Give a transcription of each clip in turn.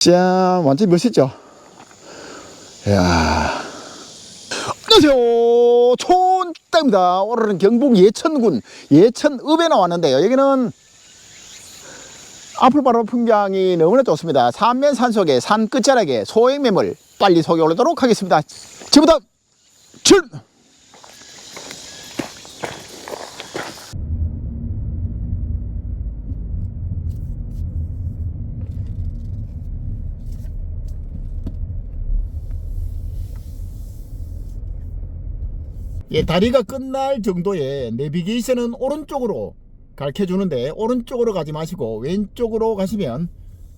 짠, 완전 멋있죠? 이야. 안녕하세요, 촌땅입니다. 오늘은 경북 예천군 예천읍에 나왔는데요, 여기는 앞을 바라보는 풍경이 너무나 좋습니다. 삼면 산속에 산 끝자락에 소액매물 빨리 소개 올리도록 하겠습니다. 지금부터 출! 예, 다리가 끝날 정도의 내비게이션은 오른쪽으로 가르쳐주는데 오른쪽으로 가지 마시고 왼쪽으로 가시면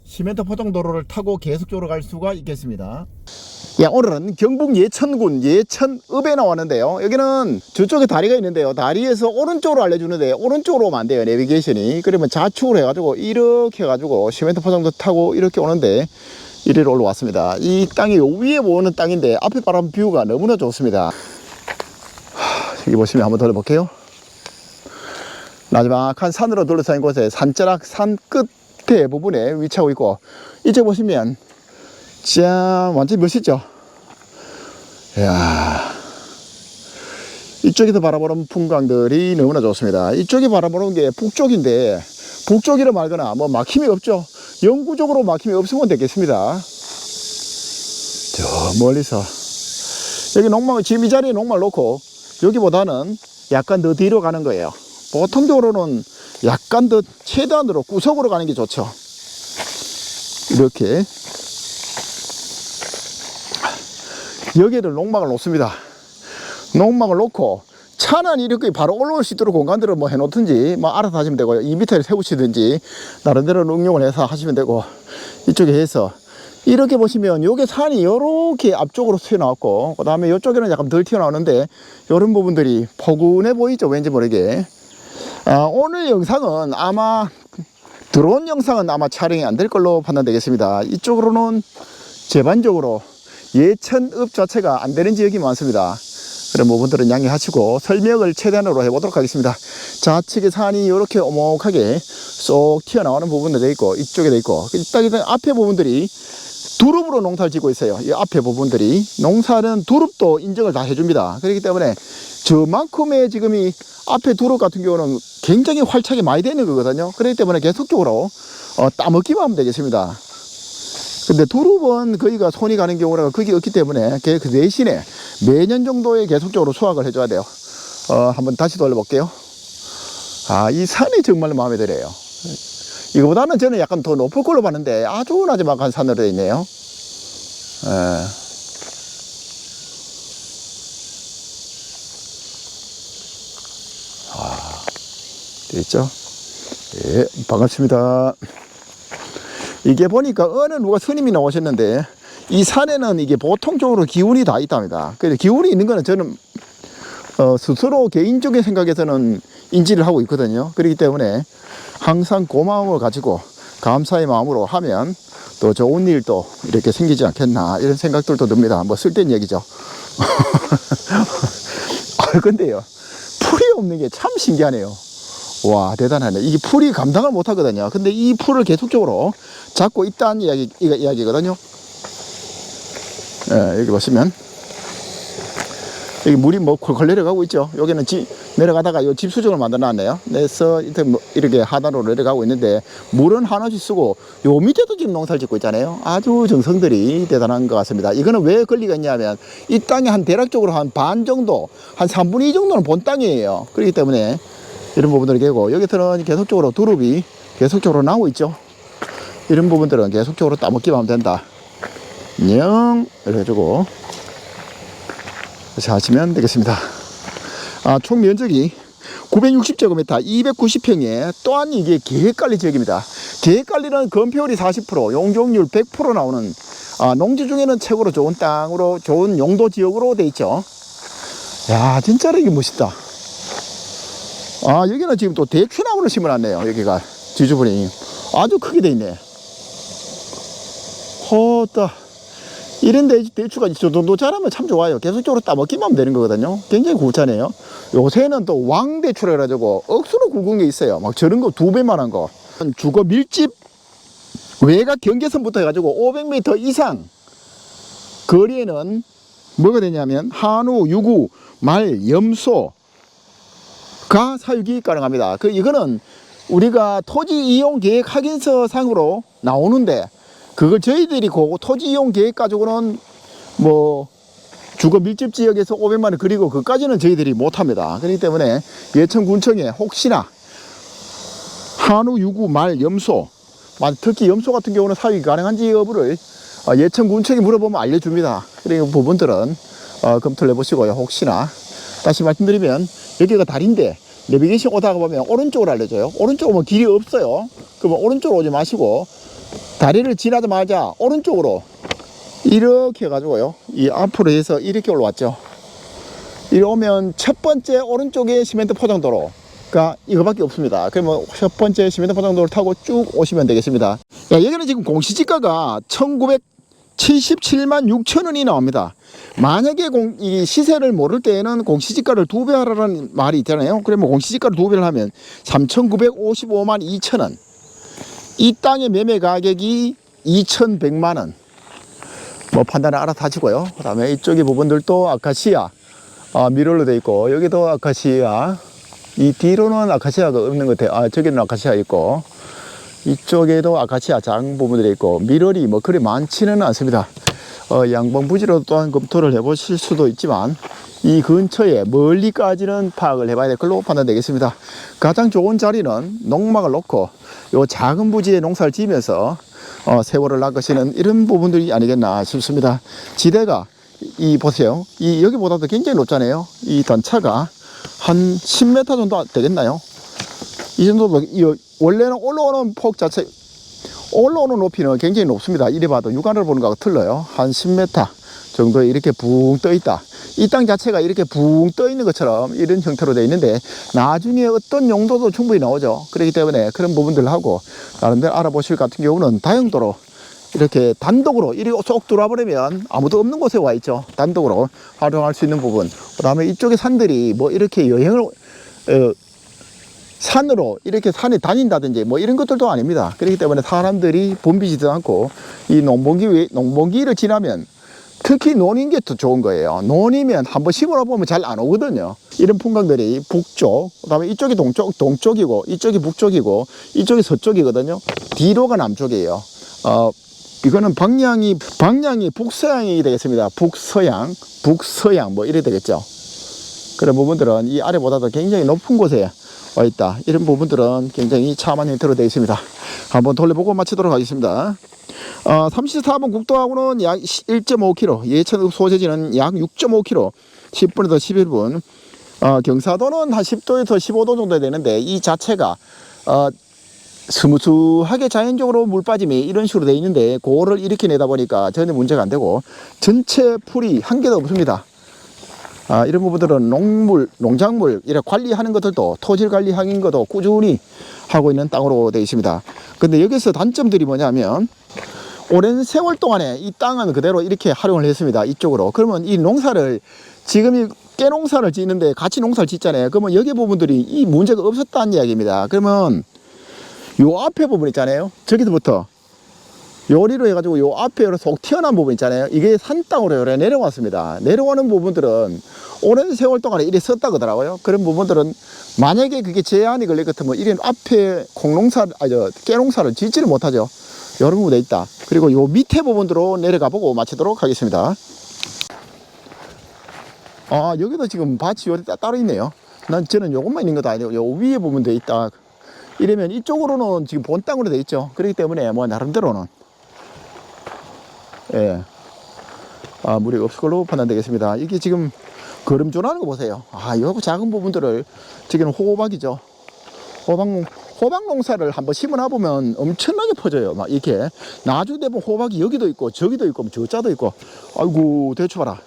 시멘트 포장도로를 타고 계속적으로 갈 수가 있겠습니다. 예, 오늘은 경북 예천군 예천읍에 나왔는데요, 여기는 저쪽에 다리가 있는데요, 다리에서 오른쪽으로 알려주는데 오른쪽으로 오면 안 돼요, 내비게이션이. 그러면 좌측으로 해가지고 이렇게 해가지고 시멘트 포장도 타고 이렇게 오는데 이리로 올라왔습니다. 이 땅이 위에 보이는 땅인데 앞에 바람 뷰가 너무나 좋습니다. 여기 보시면 한번 돌려볼게요. 나지막한 산으로 둘러싸인 곳에 산자락 산 끝에 부분에 위치하고 있고, 이쪽 보시면 짠, 완전 멋있죠? 이야, 이쪽에서 바라보는 풍광들이 너무나 좋습니다. 이쪽이 바라보는 게 북쪽인데 북쪽이라 말거나 뭐 막힘이 없죠. 영구적으로 막힘이 없으면 되겠습니다. 저 멀리서 여기 농막, 지금 이 자리에 농막 놓고 여기보다는 약간 더 뒤로 가는 거예요. 보통적으로는 약간 더 최대한으로 구석으로 가는 게 좋죠. 이렇게 여기를 농막을 놓습니다. 농막을 놓고 차는 이렇게 바로 올라올 수 있도록 공간들을 뭐 해놓든지 뭐 알아서 하시면 되고요. 2m를 세우시든지 나름대로 응용을 해서 하시면 되고, 이쪽에 해서 이렇게 보시면 요게 산이 이렇게 앞쪽으로 튀어나왔고, 그 다음에 이쪽에는 약간 덜 튀어나오는데 이런 부분들이 포근해 보이죠, 왠지 모르게. 오늘 영상은 아마 드론 영상은 아마 촬영이 안 될 걸로 판단되겠습니다. 이쪽으로는 제반적으로 예천읍 자체가 안 되는 지역이 많습니다. 그런 부분들은 양해하시고 설명을 최대한으로 해보도록 하겠습니다. 좌측에 산이 이렇게 오목하게 쏙 튀어나오는 부분도 돼 있고, 이쪽에 돼 있고, 딱 앞에 부분들이 두릅으로 농사를 짓고 있어요. 이 앞에 부분들이 농사는 두릅도 인정을 다 해줍니다. 그렇기 때문에 저만큼의 지금 이 앞에 두릅 같은 경우는 굉장히 활착이 많이 되는 거거든요. 그렇기 때문에 계속적으로 따먹기만 하면 되겠습니다. 근데 두릅은 거기가 손이 가는 경우가 거기 없기 때문에 그 대신에 매년 정도에 계속적으로 수확을 해줘야 돼요. 한번 다시 돌려볼게요. 이 산이 정말 마음에 들어요. 이거보다는 저는 약간 더 높을 걸로 봤는데 아주 나지막한 산으로 되어 있네요. 되어 있죠? 예, 반갑습니다. 이게 보니까 어느 누가 스님이 나오셨는데 이 산에는 이게 보통적으로 기운이 다 있답니다. 그래서 기운이 있는 거는 저는 스스로 개인적인 생각에서는 인지를 하고 있거든요. 그렇기 때문에 항상 고마움을 가지고 감사의 마음으로 하면 또 좋은 일도 이렇게 생기지 않겠나, 이런 생각들도 듭니다. 뭐 쓸데있는 얘기죠. 근데요, 풀이 없는 게 참 신기하네요. 와, 대단하네. 이게 풀이 감당을 못 하거든요. 근데 이 풀을 계속적으로 잡고 있다는 이야기거든요. 여기 보시면 여기 물이 뭐 콜콜 내려가고 있죠. 여기는 내려가다가 요 집수정을 만들어 놨네요. 그래서 이렇게 하단으로 내려가고 있는데 물은 한없이 쓰고 요 밑에도 지금 농사를 짓고 있잖아요. 아주 정성들이 대단한 것 같습니다. 이거는 왜 권리가 있냐면 이 땅이 한 대략적으로 한 반 정도, 한 3분의 2 정도는 본 땅이에요. 그렇기 때문에 이런 부분들이 되고, 여기서는 계속적으로 두릅이 계속적으로 나오고 있죠. 이런 부분들은 계속적으로 따먹기만 하면 된다. 안녕. 이렇게 해주고 하시면 되겠습니다. 총 면적이 960제곱미터 290평에 또한 이게 계획관리 지역입니다. 계획관리는 건폐율이 40%, 용적률 100% 나오는 농지 중에는 최고로 좋은 땅으로, 좋은 용도 지역으로 돼 있죠. 야, 진짜로 이게 멋있다. 여기는 지금 또 대추나무를 심어놨네요. 여기가 지주분이 아주 크게 돼 있네. 허따. 이런 대추가 저 정도 자라면 참 좋아요. 계속적으로 따먹기만 하면 되는 거거든요. 굉장히 굵잖아요. 요새는 또 왕대추라 해가지고 억수로 굵은 게 있어요. 막 저런 거 2배만 한 거. 주거 밀집 외곽 경계선부터 해가지고 500m 이상 거리에는 뭐가 되냐면 한우, 유구, 말, 염소가 사육이 가능합니다. 이거는 우리가 토지 이용 계획 확인서 상으로 나오는데 그걸 저희들이 그 토지 이용 계획 가지고는 뭐 주거 밀집 지역에서 500만 원 그리고 그까지는 저희들이 못합니다. 그렇기 때문에 예천군청에 혹시나 한우, 유구, 말, 염소, 특히 염소 같은 경우는 사육이 가능한지 여부를 예천군청에 물어보면 알려줍니다. 그리고 부분들은 검토를 해보시고요. 혹시나 다시 말씀드리면 여기가 다리인데 내비게이션 오다가 보면 오른쪽으로 알려줘요. 오른쪽으로 뭐 길이 없어요. 그러면 오른쪽으로 오지 마시고 다리를 지나자마자 오른쪽으로 이렇게 해가지고요. 이 앞으로 해서 이렇게 올라왔죠. 이리 오면 첫 번째 오른쪽에 시멘트 포장도로가 이거밖에 없습니다. 그러면 첫 번째 시멘트 포장도로를 타고 쭉 오시면 되겠습니다. 여기는 지금 공시지가가 1977만 6천 원이 나옵니다. 만약에 이 시세를 모를 때에는 공시지가를 2배 하라는 말이 있잖아요. 그러면 공시지가를 2배를 하면 3,955만 2천 원. 이 땅의 매매 가격이 2,100만 원. 뭐 판단을 알아서 하시고요. 그 다음에 이쪽의 부분들도 아카시아 미롤로 되어 있고, 여기도 아카시아, 이 뒤로는 아카시아가 없는 것 같아요. 저기는 아카시아 있고, 이쪽에도 아카시아 작은 부분들이 있고, 미롤이 뭐 그리 많지는 않습니다. 양봉 부지로 또한 검토를 해보실 수도 있지만 이 근처에 멀리까지는 파악을 해봐야 될 걸로 판단되겠습니다. 가장 좋은 자리는 농막을 놓고 요 작은 부지에 농사를 지으면서 세월을 낚으시는 이런 부분들이 아니겠나 싶습니다. 지대가 보세요. 여기보다도 굉장히 높잖아요. 이 단차가 한 10m 정도 되겠나요? 이 정도. 원래는 올라오는 폭 자체, 올라오는 높이는 굉장히 높습니다. 이래 봐도 육안으로 보는 거하고 틀려요. 한 10m 정도에 이렇게 붕 떠 있다. 이 땅 자체가 이렇게 붕 떠 있는 것처럼 이런 형태로 되어 있는데 나중에 어떤 용도도 충분히 나오죠. 그렇기 때문에 그런 부분들을 하고 나름대로 알아보실 같은 경우는 다용도로 이렇게 단독으로 이리 쏙 들어와 버리면 아무도 없는 곳에 와 있죠. 단독으로 활용할 수 있는 부분. 그 다음에 이쪽에 산들이 뭐 이렇게 여행을 산으로 이렇게 산에 다닌다든지 뭐 이런 것들도 아닙니다. 그렇기 때문에 사람들이 붐비지도 않고 이 농번기를 지나면 특히 논인 게 더 좋은 거예요. 논이면 한번 심으러 보면 잘 안 오거든요. 이런 풍광들이 북쪽, 그 다음에 이쪽이 동쪽이고 이쪽이 북쪽이고 이쪽이 서쪽이거든요. 뒤로가 남쪽이에요. 이거는 방향이 북서양이 되겠습니다. 북서양 뭐 이래 되겠죠. 그런 부분들은 이 아래보다도 굉장히 높은 곳에 와 있다. 이런 부분들은 굉장히 참한 형태로 되어 있습니다. 한번 돌려보고 마치도록 하겠습니다. 34번 국도하고는 약 1.5km, 예천 소재지는 약 6.5km, 10분에서 11분. 경사도는 한 10도에서 15도 정도 되는데 이 자체가 스무스하게 자연적으로 물 빠짐이 이런 식으로 되어 있는데 그거를 이렇게 내다 보니까 전혀 문제가 안 되고 전체 풀이 한 개도 없습니다. 이런 부분들은 농작물 이렇게 관리하는 것들도 토질 관리하는 것도 꾸준히 하고 있는 땅으로 되어 있습니다. 근데 여기서 단점들이 뭐냐면 오랜 세월 동안에 이 땅은 그대로 이렇게 활용을 했습니다. 이쪽으로. 그러면 이 농사를 지금 이 깨농사를 짓는데 같이 농사를 짓잖아요. 그러면 여기 부분들이 이 문제가 없었다는 이야기입니다. 그러면 요 앞에 부분 있잖아요. 저기서부터 요리로 해가지고 요 앞에 속 튀어나온 부분 있잖아요. 이게 산 땅으로 요래 내려왔습니다. 내려오는 부분들은 오랜 세월 동안에 이래 썼다 그러더라고요. 그런 부분들은 만약에 그게 제한이 걸릴 것 같으면 이런 앞에 깨농사를 짓지를 못하죠. 이런 부분에 있다. 그리고 요 밑에 부분으로 내려가 보고 마치도록 하겠습니다. 여기도 지금 밭이 요리 따로 있네요. 저는 요것만 있는 것도 아니고 요 위에 부분 돼 있다. 이러면 이쪽으로는 지금 본 땅으로 돼 있죠. 그렇기 때문에 뭐 나름대로는 무리가 없을 걸로 판단되겠습니다. 이게 지금 거름존하는 거 보세요. 요 작은 부분들을 지금 호박이죠. 호박 농사를 한번 심어놔 보면 엄청나게 퍼져요. 막 이렇게 나중에 되면 호박이 여기도 있고 저기도 있고 저자도 있고. 아이고 대추 봐라.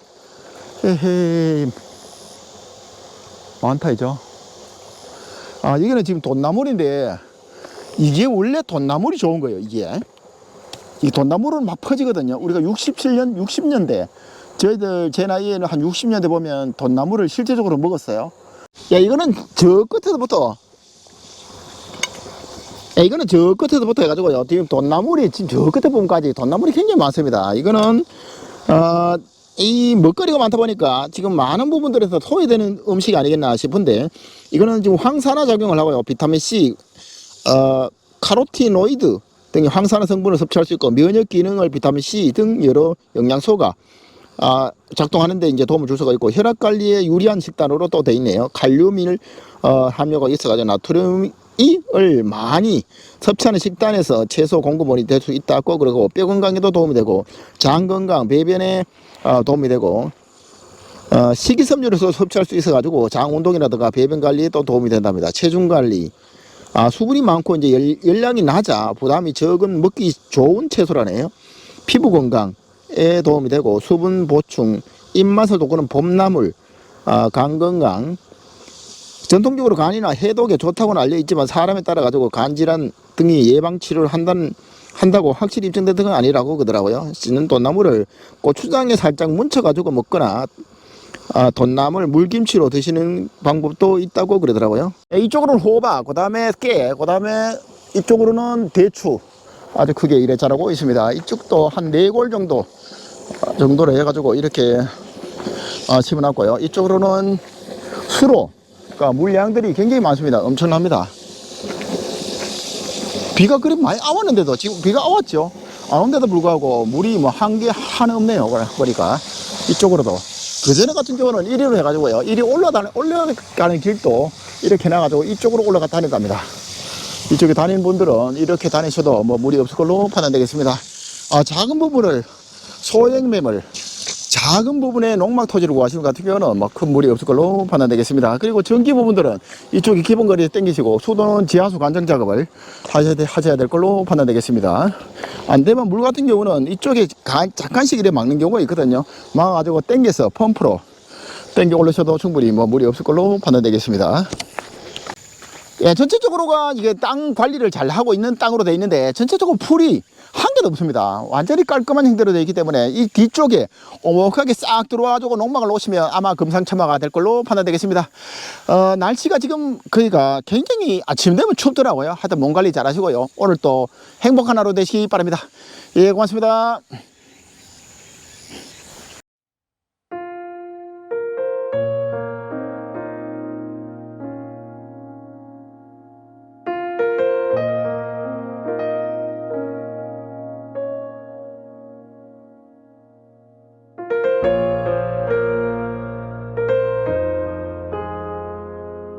헤헤 많다 이죠. 여기는 지금 돈나물인데 이게 원래 돈나물이 좋은 거예요. 이게 이 돈나물은 막 퍼지거든요. 우리가 60년대 제 나이에는 한 60년대 보면 돈나물을 실제적으로 먹었어요. 이거는 저 끝에서부터 이거는 저 끝에서부터 해가지고요. 지금 돈나물이 지금 저 끝에 부분까지 돈나물이 굉장히 많습니다. 이거는 이 먹거리가 많다 보니까 지금 많은 부분들에서 소외되는 음식이 아니겠나 싶은데 이거는 지금 황산화 작용을 하고요. 비타민 C, 카로티노이드 등의 황산화 성분을 섭취할 수 있고 면역 기능을 비타민 C 등 여러 영양소가 작동하는데 이제 도움을 줄 수가 있고 혈압 관리에 유리한 식단으로 또 돼 있네요. 칼륨을 함유가 있어가지고 나트륨을 많이 섭취하는 식단에서 채소 공급원이 될 수 있다고 그러고 뼈 건강에도 도움이 되고 장 건강, 배변에 도움이 되고 식이섬유로서 섭취할 수 있어가지고 장 운동이라든가 배변 관리에 또 도움이 된답니다. 체중 관리, 수분이 많고 이제 열량이 낮아 부담이 적은 먹기 좋은 채소라네요. 피부 건강에 도움이 되고 수분 보충, 입맛을 돋구는 봄나물, 간 건강. 전통적으로 간이나 해독에 좋다고는 알려 있지만 사람에 따라 가지고 간질환 등이 예방 치료를 한다고 확실히 입증된 건 아니라고 그러더라고요. 씻는 돈나물을 고추장에 살짝 뭉쳐 가지고 먹거나 돈나물 물김치로 드시는 방법도 있다고 그러더라고요. 이쪽으로는 호박, 그 다음에 깨, 그 다음에 이쪽으로는 대추 아주 크게 이래 자라고 있습니다. 이쪽도 한 4골 정도로 해가지고 이렇게 심어놨고요. 이쪽으로는 수로, 그러니까 물량들이 굉장히 많습니다. 엄청납니다. 비가 그리 많이 안 왔는데도 지금 비가 안 왔죠. 안 온데도 불구하고 물이 뭐 한 개 하나 없네요. 그러니까 이쪽으로도. 그 전에 같은 경우는 이리로 해가지고요. 이리 올라가는 길도 이렇게 해놔가지고 이쪽으로 올라가 다닌답니다. 이쪽에 다니는 분들은 이렇게 다니셔도 뭐 무리 없을 걸로 판단되겠습니다. 작은 부분을 소액매물, 작은 부분에 농막 토지를 구하시는 것 같은 경우는 뭐 큰 무리 없을 걸로 판단되겠습니다. 그리고 전기 부분들은 이쪽에 기본거리에 당기시고 수도는 지하수 관정 작업을 하셔야 될 걸로 판단되겠습니다. 안 되면 물 같은 경우는 이쪽에 잠깐씩 이래 막는 경우가 있거든요. 막아가지고 당겨서 펌프로 당겨 올리셔도 충분히 뭐 무리 없을 걸로 판단되겠습니다. 예, 전체적으로가 이게 땅 관리를 잘 하고 있는 땅으로 되어 있는데 전체적으로 풀이 한 개도 없습니다. 완전히 깔끔한 형태로 되어 있기 때문에 이 뒤쪽에 오목하게 싹 들어와가지고 농막을 놓으시면 아마 금상첨화가 될 걸로 판단되겠습니다. 날씨가 지금 거기가 굉장히 아침 되면 춥더라고요. 하여튼 몸 관리 잘 하시고요. 오늘 또 행복한 하루 되시기 바랍니다. 예, 고맙습니다.